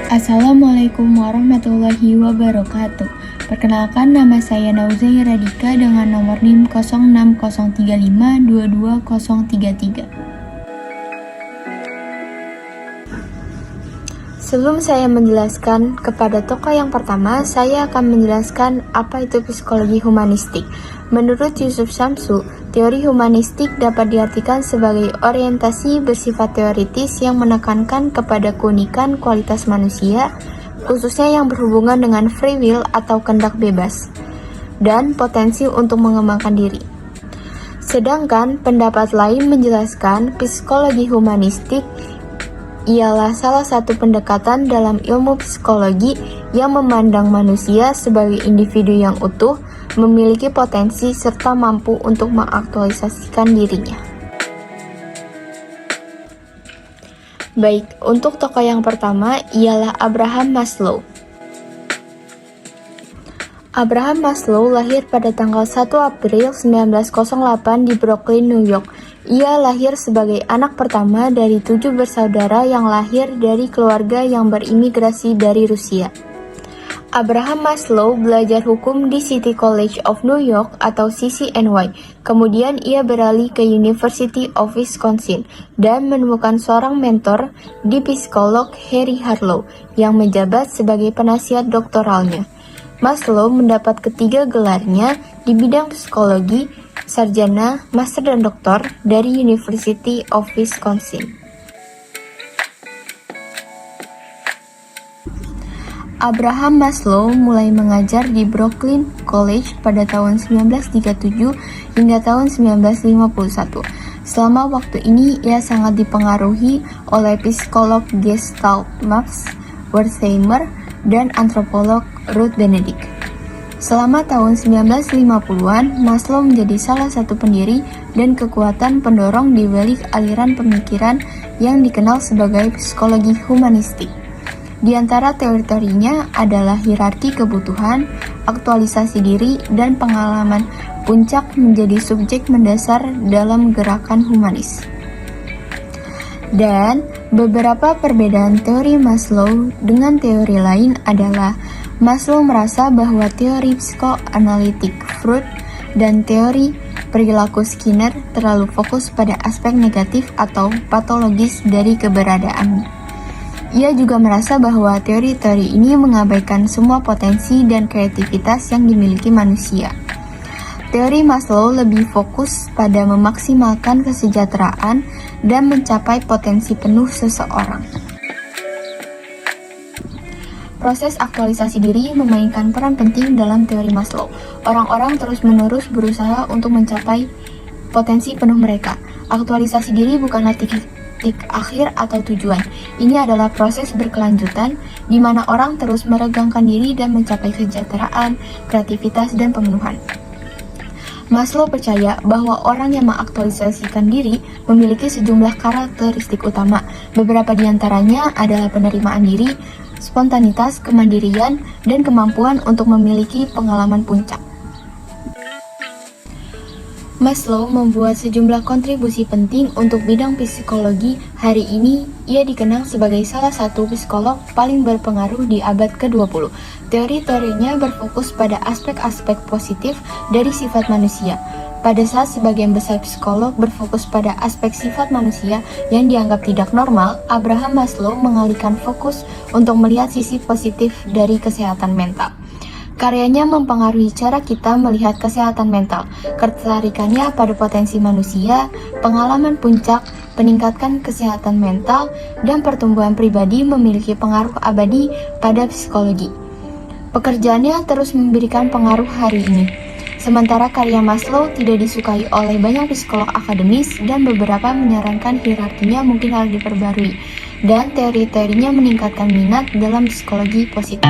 Assalamualaikum warahmatullahi wabarakatuh. Perkenalkan, nama saya Nauzaira Radika dengan nomor NIM 06035222033. Sebelum saya menjelaskan kepada tokoh yang pertama, saya akan menjelaskan apa itu psikologi humanistik. Menurut Yusuf Syamsu, teori humanistik dapat diartikan sebagai orientasi bersifat teoritis yang menekankan kepada keunikan kualitas manusia, khususnya yang berhubungan dengan free will atau kehendak bebas, dan potensi untuk mengembangkan diri. Sedangkan pendapat lain menjelaskan psikologi humanistik ialah salah satu pendekatan dalam ilmu psikologi yang memandang manusia sebagai individu yang utuh, memiliki potensi serta mampu untuk mengaktualisasikan dirinya. Baik, untuk tokoh yang pertama ialah Abraham Maslow. Abraham Maslow lahir pada tanggal 1 April 1908 di Brooklyn, New York. Ia lahir sebagai anak pertama dari 7 bersaudara yang lahir dari keluarga yang berimigrasi dari Rusia. Abraham Maslow belajar hukum di City College of New York atau CCNY. Kemudian ia beralih ke University of Wisconsin dan menemukan seorang mentor di psikolog Harry Harlow yang menjabat sebagai penasihat doktoralnya. Maslow mendapat ketiga gelarnya di bidang psikologi, sarjana, master dan doktor dari University of Wisconsin. Abraham Maslow mulai mengajar di Brooklyn College pada tahun 1937 hingga tahun 1951. Selama waktu ini, ia sangat dipengaruhi oleh psikolog Gestalt Max Wertheimer dan antropolog Ruth Benedict. Selama tahun 1950-an, Maslow menjadi salah satu pendiri dan kekuatan pendorong di balik aliran pemikiran yang dikenal sebagai psikologi humanistik. Di antara teori-teorinya adalah hierarki kebutuhan, aktualisasi diri, dan pengalaman puncak menjadi subjek mendasar dalam gerakan humanis. Dan beberapa perbedaan teori Maslow dengan teori lain adalah Maslow merasa bahwa teori psikoanalitik Freud dan teori perilaku Skinner terlalu fokus pada aspek negatif atau patologis dari keberadaan. Ia juga merasa bahwa teori-teori ini mengabaikan semua potensi dan kreativitas yang dimiliki manusia. Teori Maslow lebih fokus pada memaksimalkan kesejahteraan dan mencapai potensi penuh seseorang. Proses aktualisasi diri memainkan peran penting dalam teori Maslow. Orang-orang terus-menerus berusaha untuk mencapai potensi penuh mereka. Aktualisasi diri bukanlah titik akhir atau tujuan. Ini adalah proses berkelanjutan di mana orang terus meregangkan diri dan mencapai kesejahteraan, kreativitas, dan pemenuhan. Maslow percaya bahwa orang yang mengaktualisasikan diri memiliki sejumlah karakteristik utama. Beberapa di antaranya adalah penerimaan diri, spontanitas, kemandirian, dan kemampuan untuk memiliki pengalaman puncak. Maslow membuat sejumlah kontribusi penting untuk bidang psikologi. Hari ini, ia dikenal sebagai salah satu psikolog paling berpengaruh di abad ke-20. Teori-teorinya berfokus pada aspek-aspek positif dari sifat manusia. Pada saat sebagian besar psikolog berfokus pada aspek sifat manusia yang dianggap tidak normal, Abraham Maslow mengalihkan fokus untuk melihat sisi positif dari kesehatan mental. Karyanya mempengaruhi cara kita melihat kesehatan mental. Ketertarikannya pada potensi manusia, pengalaman puncak, peningkatan kesehatan mental, dan pertumbuhan pribadi memiliki pengaruh abadi pada psikologi. Pekerjaannya terus memberikan pengaruh hari ini. Sementara karya Maslow tidak disukai oleh banyak psikolog akademis dan beberapa menyarankan hierarkinya mungkin harus diperbarui, dan teori-teorinya meningkatkan minat dalam psikologi positif.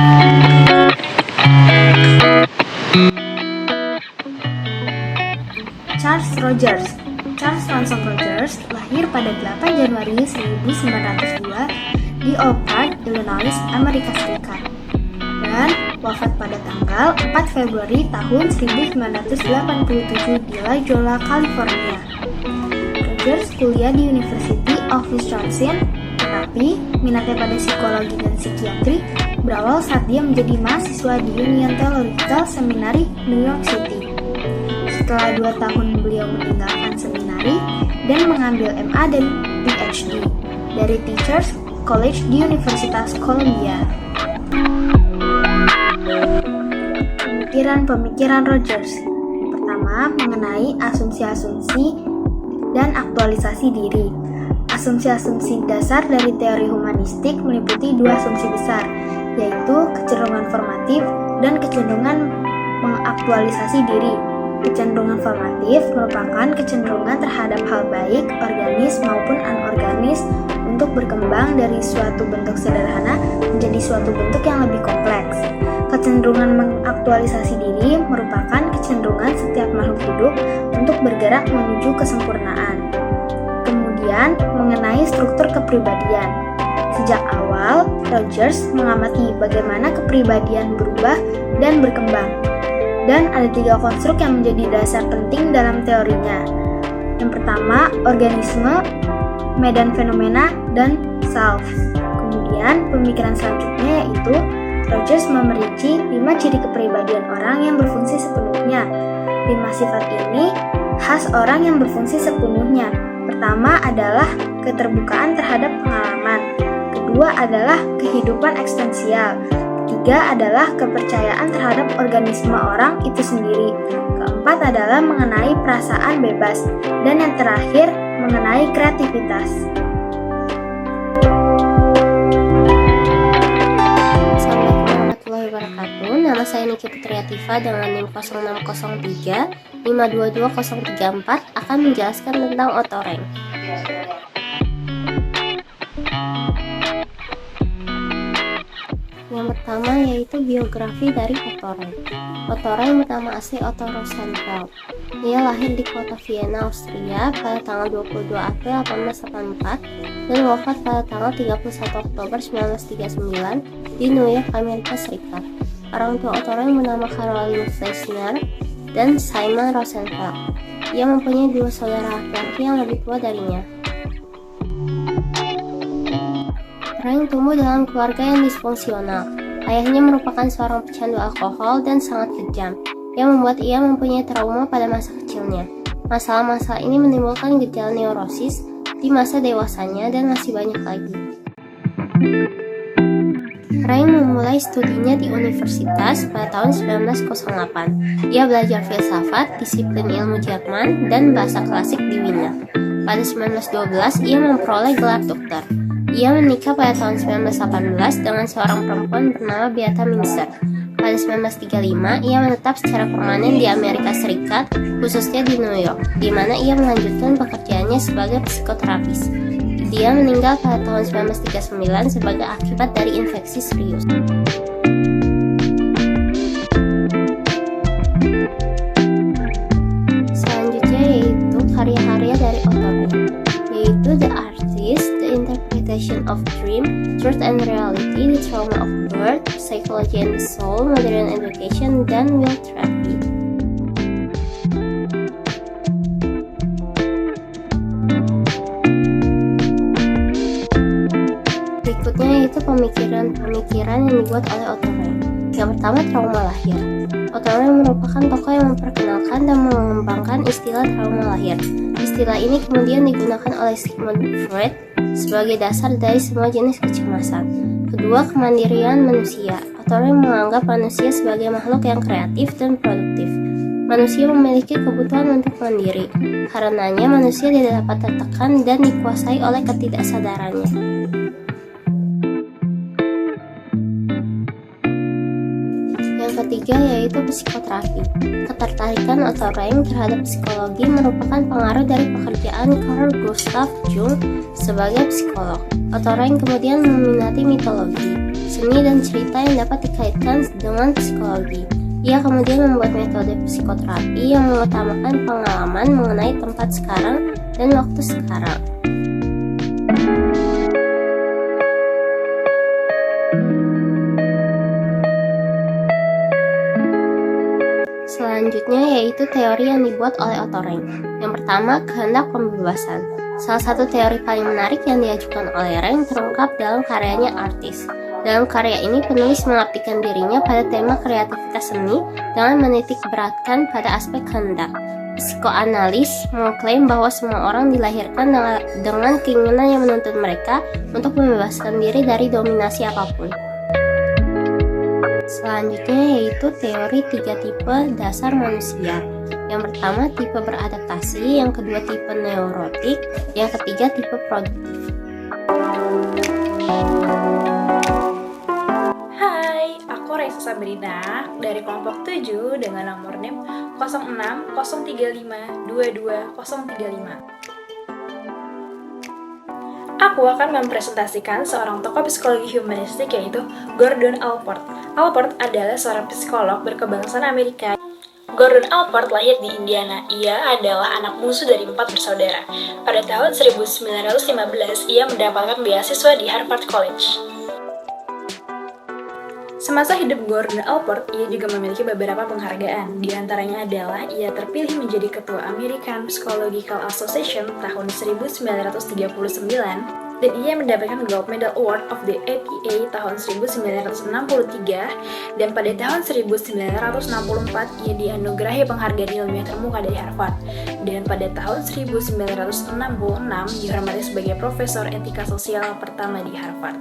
Charles Rogers Ransom Rogers lahir pada 8 Januari 1902 di Oak Park, Illinois, Amerika Serikat, dan wafat pada tanggal 4 Februari tahun 1987 di La Jolla, California. Rogers kuliah di University of Wisconsin, Terapi, minatnya pada psikologi dan psikiatri berawal saat dia menjadi mahasiswa di Union Theological Seminary, New York City. Setelah 2 tahun beliau meninggalkan seminari dan mengambil MA dan PhD dari Teachers College di Universitas Columbia. Pemikiran Rogers. Pertama, mengenai asumsi-asumsi dan aktualisasi diri. Asumsi-asumsi dasar dari teori humanistik meliputi 2 asumsi besar, yaitu kecenderungan formatif dan kecenderungan mengaktualisasi diri. Kecenderungan formatif merupakan kecenderungan terhadap hal baik, organis maupun anorganis, untuk berkembang dari suatu bentuk sederhana menjadi suatu bentuk yang lebih kompleks. Kecenderungan mengaktualisasi diri merupakan kecenderungan setiap makhluk hidup untuk bergerak menuju kesempurnaan. Kemudian, mengenai struktur kepribadian. Sejak awal, Rogers mengamati bagaimana kepribadian berubah dan berkembang. Dan ada 3 konstruk yang menjadi dasar penting dalam teorinya. Yang pertama, organisme, medan fenomena, dan self. Kemudian, pemikiran selanjutnya yaitu Rogers memerinci 5 ciri kepribadian orang yang berfungsi sepenuhnya. 5 sifat ini khas orang yang berfungsi sepenuhnya. Pertama adalah keterbukaan terhadap pengalaman. Kedua adalah kehidupan eksistensial. Ketiga adalah kepercayaan terhadap organisme orang itu sendiri. Keempat adalah mengenai perasaan bebas. Dan yang terakhir, mengenai kreativitas. Assalamualaikum warahmatullahi wabarakatuh. Nama saya Niki Putriativa dengan NIM 0603 522034 akan menjelaskan tentang otorank. Yang pertama yaitu biografi dari otorank. Otorank bernama asli Otto Rosenfeld. Ia lahir di kota Vienna, Austria pada tanggal 22 April 1884 dan wafat pada tanggal 31 Oktober 1939 di New York, Amerika Serikat. Orang tua otorank bernama Caroline Fleissner dan Simon Rosenfeld. Ia mempunyai 2 saudara laki-laki yang lebih tua darinya. Otorank tumbuh dalam keluarga yang disfungsional. Ayahnya merupakan seorang pecandu alkohol dan sangat kejam, yang membuat ia mempunyai trauma pada masa kecilnya. Masalah-masalah ini menimbulkan gejala neurosis di masa dewasanya dan masih banyak lagi. Otorank memulai studinya di universitas pada tahun 1908. Ia belajar filsafat, disiplin ilmu Jerman, dan bahasa klasik di Wina. Pada 1912, ia memperoleh gelar dokter. Ia menikah pada tahun 1918 dengan seorang perempuan bernama Beata Minster. Pada 1935, ia menetap secara permanen di Amerika Serikat, khususnya di New York, di mana ia melanjutkan pekerjaannya sebagai psikoterapis. Dia meninggal pada tahun 1939 sebagai akibat dari infeksi serius. Selanjutnya yaitu karya-karya dari otorank, yaitu The Artist, The Interpretation of Dream, Truth and Reality, The Trauma of Birth, Psychology and the Soul, Modern Education, dan Will Therapy. Berikutnya yaitu pemikiran-pemikiran yang dibuat oleh otorank. Yang pertama, trauma lahir. Otorank merupakan tokoh yang memperkenalkan dan mengembangkan istilah trauma lahir. Istilah ini kemudian digunakan oleh Sigmund Freud sebagai dasar dari semua jenis kecemasan. Kedua, kemandirian manusia. Otorank menganggap manusia sebagai makhluk yang kreatif dan produktif. Manusia memiliki kebutuhan untuk mandiri. Karenanya manusia tidak dapat tertekan dan dikuasai oleh ketidaksadarannya. Yang ketiga yaitu psikoterapi. Ketertarikan otorank terhadap psikologi merupakan pengaruh dari pekerjaan Carl Gustav Jung sebagai psikolog. Otorank kemudian meminati mitologi, seni dan cerita yang dapat dikaitkan dengan psikologi. Ia kemudian membuat metode psikoterapi yang mengutamakan pengalaman mengenai tempat sekarang dan waktu sekarang. Selanjutnya yaitu teori yang dibuat oleh otorank. Yang pertama, kehendak pembebasan. Salah satu teori paling menarik yang diajukan oleh Rank terungkap dalam karyanya Artist. Dalam karya ini, penulis mengabdikan dirinya pada tema kreativitas seni dengan menitik beratkan pada aspek kehendak. Psikoanalis mengklaim bahwa semua orang dilahirkan dengan keinginan yang menuntut mereka untuk membebaskan diri dari dominasi apapun. Selanjutnya yaitu teori 3 tipe dasar manusia. Yang pertama tipe beradaptasi, yang kedua tipe neurotik, yang ketiga tipe produktif. Hai, aku Raisa Sabrina dari kelompok 7 dengan nomor NIM 06035222035. Aku akan mempresentasikan seorang tokoh psikologi humanistik yaitu Gordon Allport. Allport adalah seorang psikolog berkebangsaan Amerika. Gordon Allport lahir di Indiana. Ia adalah anak bungsu dari 4 bersaudara. Pada tahun 1915, ia mendapatkan beasiswa di Harvard College. Semasa hidup Gordon Allport, ia juga memiliki beberapa penghargaan. Di antaranya adalah ia terpilih menjadi Ketua American Psychological Association tahun 1939, dan ia mendapatkan Gold Medal Award of the APA tahun 1963, dan pada tahun 1964 ia dianugerahi penghargaan ilmiah termuka dari Harvard, dan pada tahun 1966 dihormati sebagai Profesor Etika Sosial pertama di Harvard.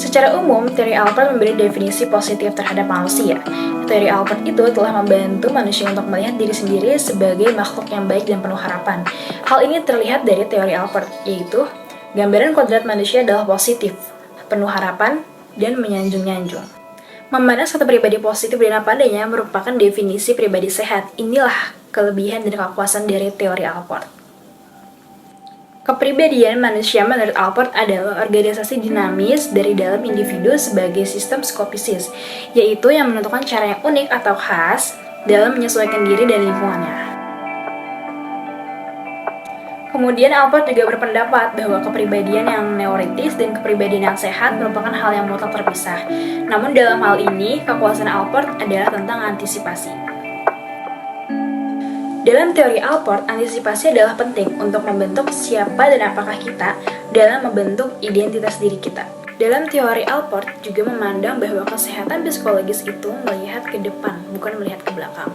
Secara umum, teori Allport memberi definisi positif terhadap manusia. Teori Allport itu telah membantu manusia untuk melihat diri sendiri sebagai makhluk yang baik dan penuh harapan. Hal ini terlihat dari teori Allport, yaitu gambaran kodrat manusia adalah positif, penuh harapan, dan menyanjung-nyanjung. Memandang satu pribadi positif dan apa adanya merupakan definisi pribadi sehat. Inilah kelebihan dan kekuasaan dari teori Allport. Kepribadian manusia menurut Allport adalah organisasi dinamis dari dalam individu sebagai sistem psikofisis, yaitu yang menentukan cara yang unik atau khas dalam menyesuaikan diri dan lingkungannya. Kemudian Allport juga berpendapat bahwa kepribadian yang neurotis dan kepribadian yang sehat merupakan hal yang mutlak terpisah. Namun dalam hal ini, kekuasaan Allport adalah tentang antisipasi. Dalam teori Allport, antisipasi adalah penting untuk membentuk siapa dan apakah kita dalam membentuk identitas diri kita. Dalam teori Allport juga memandang bahwa kesehatan psikologis itu melihat ke depan, bukan melihat ke belakang.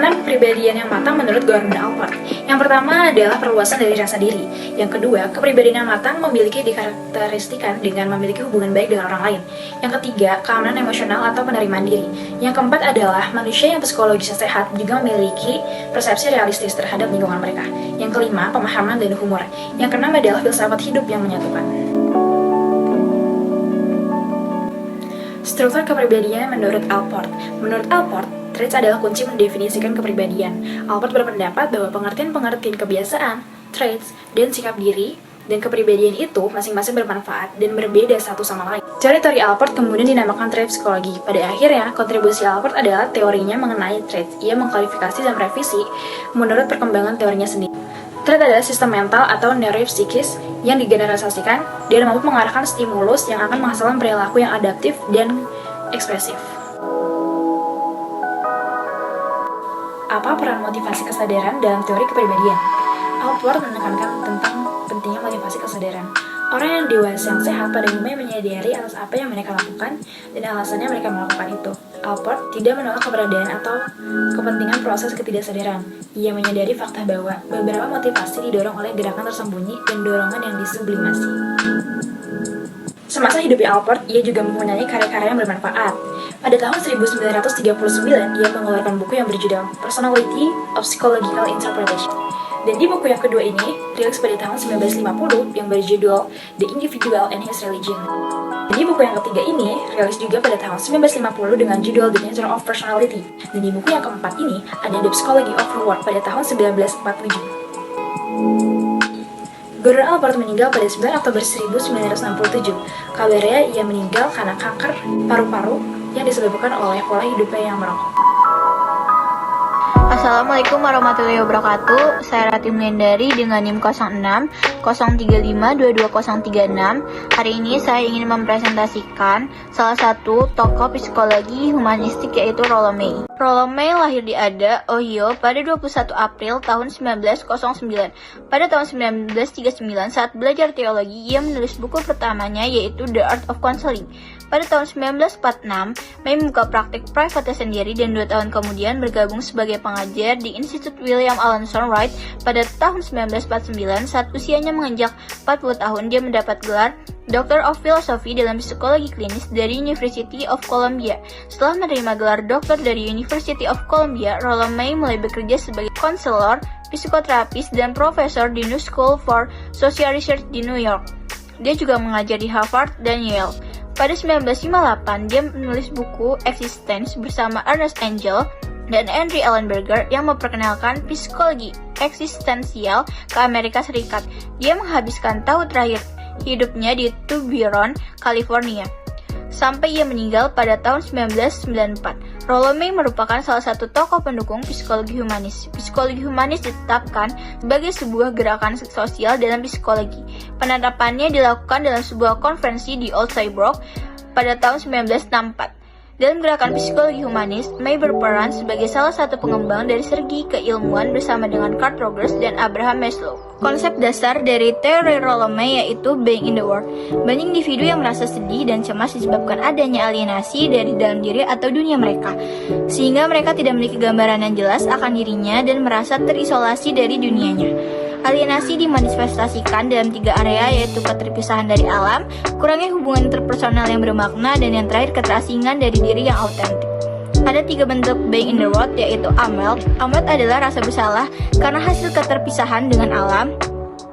6 kepribadian yang matang menurut Gordon Allport. Yang pertama adalah perluasan dari rasa diri. Yang kedua, kepribadian yang matang memiliki dikarakteristikan dengan memiliki hubungan baik dengan orang lain. Yang ketiga, keamanan emosional atau penerimaan diri. Yang keempat adalah manusia yang psikologisnya sehat juga memiliki persepsi realistis terhadap lingkungan mereka. Yang kelima, pemahaman dan humor. Yang keenam adalah filsafat hidup yang menyatukan. Struktur kepribadian menurut Allport. Menurut Allport, traits adalah kunci mendefinisikan kepribadian. Allport berpendapat bahwa pengertian-pengertian kebiasaan, traits, dan sikap diri dan kepribadian itu masing-masing bermanfaat dan berbeda satu sama lain. Teori Allport kemudian dinamakan trait psikologi. Pada akhirnya, kontribusi Allport adalah teorinya mengenai traits. Ia mengklarifikasi dan merevisi menurut perkembangan teorinya sendiri. Trait adalah sistem mental atau neuropsikis yang digeneralisasikan dan mampu mengarahkan stimulus yang akan menghasilkan perilaku yang adaptif dan ekspresif. Apa peran motivasi kesadaran dalam teori kepribadian? Allport menekankan tentang pentingnya motivasi kesadaran. Orang yang dewasa yang sehat pada umumnya menyadari atas apa yang mereka lakukan dan alasannya mereka melakukan itu. Allport tidak menolak keberadaan atau kepentingan proses ketidaksadaran. Ia menyadari fakta bahwa beberapa motivasi didorong oleh gerakan tersembunyi dan dorongan yang disublimasi. Semasa hidup Allport, ia juga mempunyai karya-karya yang bermanfaat. Pada tahun 1939, ia mengeluarkan buku yang berjudul Personality of Psychological Interpretation. Dan di buku yang kedua ini, rilis pada tahun 1950 yang berjudul The Individual and His Religion. Dan di buku yang ketiga ini, rilis juga pada tahun 1950 dengan judul The Nature of Personality. Dan di buku yang keempat ini, ada The Psychology of Reward pada tahun 1947. Gordon Allport meninggal pada 9 Oktober 1967. Kabarnya ia meninggal karena kanker paru-paru yang disebabkan oleh pola hidupnya yang merokok. Assalamualaikum warahmatullahi wabarakatuh. Saya Rati Melendari dengan NIM 06 035 22036. Hari ini saya ingin mempresentasikan salah satu tokoh psikologi humanistik yaitu Rollo May. Rollo May lahir di Ada, Ohio pada 21 April tahun 1909. Pada tahun 1939 saat belajar teologi, ia menulis buku pertamanya yaitu The Art of Counseling. Pada tahun 1946, May membuka praktik private sendiri dan 2 tahun kemudian bergabung sebagai pengajar di Institut William Alanson Wright. Pada tahun 1949, saat usianya menginjak 40 tahun, dia mendapat gelar Doctor of Philosophy dalam psikologi klinis dari University of Columbia. Setelah menerima gelar doktor dari University of Columbia, Rollo May mulai bekerja sebagai konselor, psikoterapis, dan profesor di New School for Social Research di New York. Dia juga mengajar di Harvard dan Yale. Pada 1958, dia menulis buku Existence bersama Ernest Angel dan Henry Ellenberger yang memperkenalkan psikologi eksistensial ke Amerika Serikat. Dia menghabiskan tahun terakhir hidupnya di Tucson, California, sampai ia meninggal pada tahun 1994. Rollo May merupakan salah satu tokoh pendukung psikologi humanis. Psikologi humanis ditetapkan sebagai sebuah gerakan sosial dalam psikologi. Penetapannya dilakukan dalam sebuah konferensi di Old Saybrook pada tahun 1964. Dalam gerakan psikologi humanis, May berperan sebagai salah satu pengembang dari segi keilmuan bersama dengan Carl Rogers dan Abraham Maslow. Konsep dasar dari teori Rollo May yaitu being in the world. Banyak individu yang merasa sedih dan cemas disebabkan adanya alienasi dari dalam diri atau dunia mereka, sehingga mereka tidak memiliki gambaran yang jelas akan dirinya dan merasa terisolasi dari dunianya. Alienasi dimanifestasikan dalam 3 area yaitu keterpisahan dari alam, kurangnya hubungan interpersonal yang bermakna, dan yang terakhir keterasingan dari diri yang autentik. Ada 3 bentuk being in the world yaitu amelt. Amelt adalah rasa bersalah karena hasil keterpisahan dengan alam,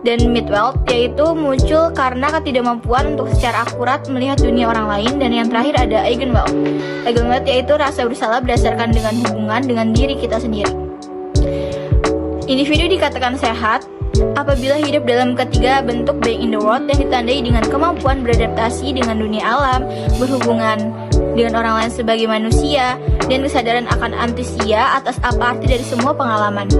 dan midwelt yaitu muncul karena ketidakmampuan untuk secara akurat melihat dunia orang lain, dan yang terakhir ada eigenwelt. Eigenwelt yaitu rasa bersalah berdasarkan dengan hubungan dengan diri kita sendiri. Individu dikatakan sehat apabila hidup dalam ketiga bentuk being in the world yang ditandai dengan kemampuan beradaptasi dengan dunia alam, berhubungan dengan orang lain sebagai manusia, dan kesadaran akan antisia atas apa arti dari semua pengalaman.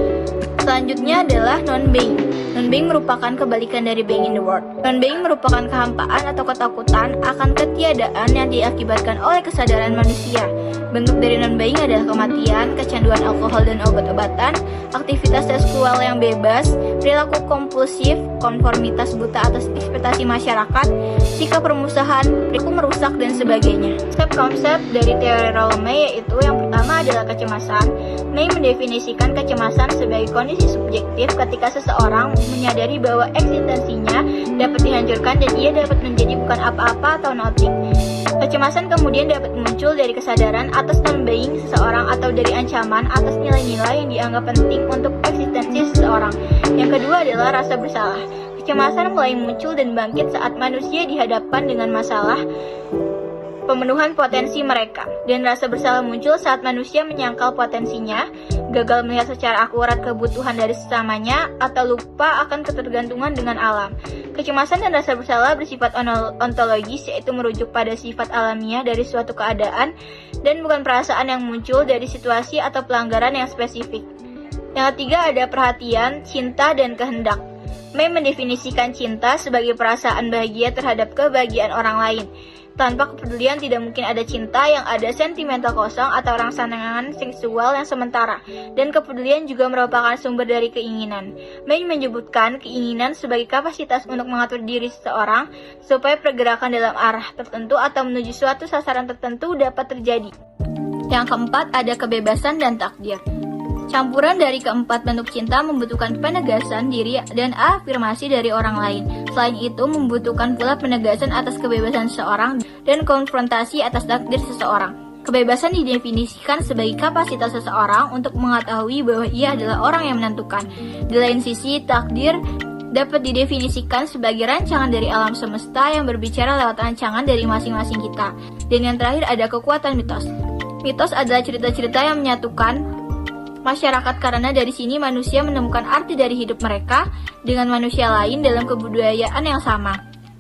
Selanjutnya adalah non-being. Non-being merupakan kebalikan dari being in the world. Non-being merupakan kehampaan atau ketakutan akan ketiadaan yang diakibatkan oleh kesadaran manusia. Bentuk dari non-being adalah kematian, kecanduan alkohol dan obat-obatan, aktivitas seksual yang bebas, perilaku kompulsif, konformitas buta atas ekspektasi masyarakat, sikap permusuhan, perilaku merusak, dan sebagainya. Konsep dari teori Rollo May yaitu yang pertama adalah kecemasan. May mendefinisikan kecemasan sebagai kondisi subjektif ketika seseorang menyadari bahwa eksistensinya dapat dihancurkan dan ia dapat menjadi bukan apa-apa atau nothing. Kecemasan kemudian dapat muncul dari kesadaran atas non-being seseorang atau dari ancaman atas nilai-nilai yang dianggap penting untuk eksistensi seseorang. Yang kedua adalah rasa bersalah. Kecemasan mulai muncul dan bangkit saat manusia dihadapkan dengan masalah pemenuhan potensi mereka, dan rasa bersalah muncul saat manusia menyangkal potensinya, gagal melihat secara akurat kebutuhan dari sesamanya, atau lupa akan ketergantungan dengan alam. Kecemasan dan rasa bersalah bersifat ontologis, yaitu merujuk pada sifat alamiah dari suatu keadaan dan bukan perasaan yang muncul dari situasi atau pelanggaran yang spesifik. Yang ketiga ada perhatian, cinta, dan kehendak. May mendefinisikan cinta sebagai perasaan bahagia terhadap kebahagiaan orang lain. Tanpa kepedulian tidak mungkin ada cinta, yang ada sentimental kosong atau rangsangan seksual yang sementara, dan kepedulian juga merupakan sumber dari keinginan. May menyebutkan keinginan sebagai kapasitas untuk mengatur diri seseorang supaya pergerakan dalam arah tertentu atau menuju suatu sasaran tertentu dapat terjadi. Yang keempat ada kebebasan dan takdir. Campuran dari keempat bentuk cinta membutuhkan penegasan diri dan afirmasi dari orang lain. Selain itu, membutuhkan pula penegasan atas kebebasan seseorang dan konfrontasi atas takdir seseorang. Kebebasan didefinisikan sebagai kapasitas seseorang untuk mengetahui bahwa ia adalah orang yang menentukan. Di lain sisi, takdir dapat didefinisikan sebagai rancangan dari alam semesta yang berbicara lewat rancangan dari masing-masing kita. Dan yang terakhir ada kekuatan mitos. Mitos adalah cerita-cerita yang menyatukan masyarakat karena dari sini manusia menemukan arti dari hidup mereka dengan manusia lain dalam kebudayaan yang sama.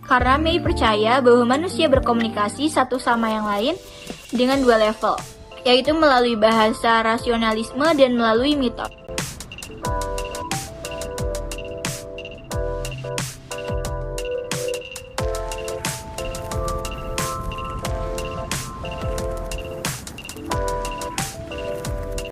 Karena May percaya bahwa manusia berkomunikasi satu sama yang lain dengan 2 level, yaitu melalui bahasa rasionalisme dan melalui mitos.